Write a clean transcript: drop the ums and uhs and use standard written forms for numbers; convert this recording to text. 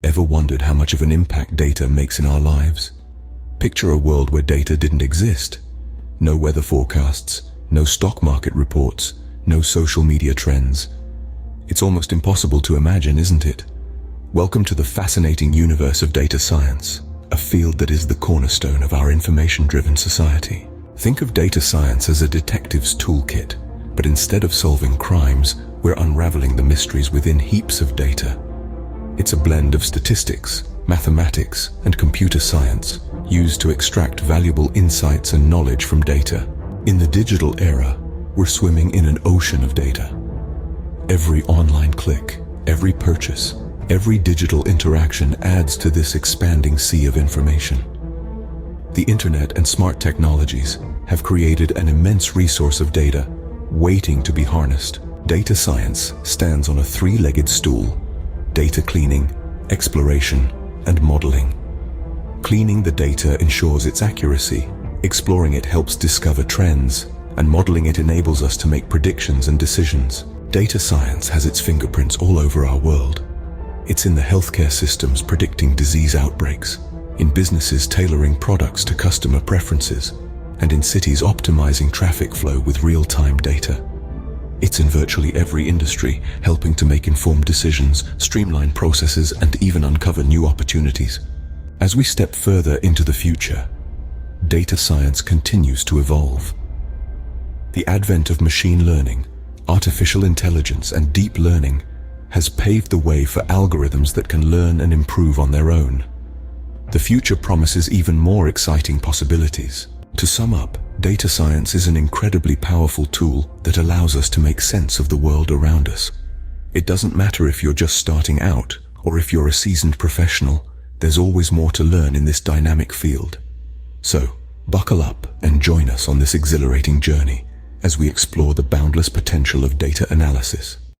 Ever wondered how much of an impact data makes in our lives? Picture a world where data didn't exist. No weather forecasts, no stock market reports, no social media trends. It's almost impossible to imagine, isn't it? Welcome to the fascinating universe of data science, a field that is the cornerstone of our information-driven society. Think of data science as a detective's toolkit, but instead of solving crimes, we're unraveling the mysteries within heaps of data. It's a blend of statistics, mathematics, and computer science used to extract valuable insights and knowledge from data. In the digital era, we're swimming in an ocean of data. Every online click, every purchase, every digital interaction adds to this expanding sea of information. The internet and smart technologies have created an immense resource of data waiting to be harnessed. Data science stands on a three-legged stool: data cleaning, exploration, and modeling. Cleaning the data ensures its accuracy, exploring it helps discover trends, and modeling it enables us to make predictions and decisions. Data science has its fingerprints all over our world. It's in the healthcare systems predicting disease outbreaks, in businesses tailoring products to customer preferences, and in cities optimizing traffic flow with real-time data. It's in virtually every industry, helping to make informed decisions, streamline processes, and even uncover new opportunities. As we step further into the future, data science continues to evolve. The advent of machine learning, artificial intelligence, and deep learning has paved the way for algorithms that can learn and improve on their own. The future promises even more exciting possibilities. To sum up, data science is an incredibly powerful tool that allows us to make sense of the world around us. It doesn't matter if you're just starting out or if you're a seasoned professional, there's always more to learn in this dynamic field. So, buckle up and join us on this exhilarating journey as we explore the boundless potential of data analysis.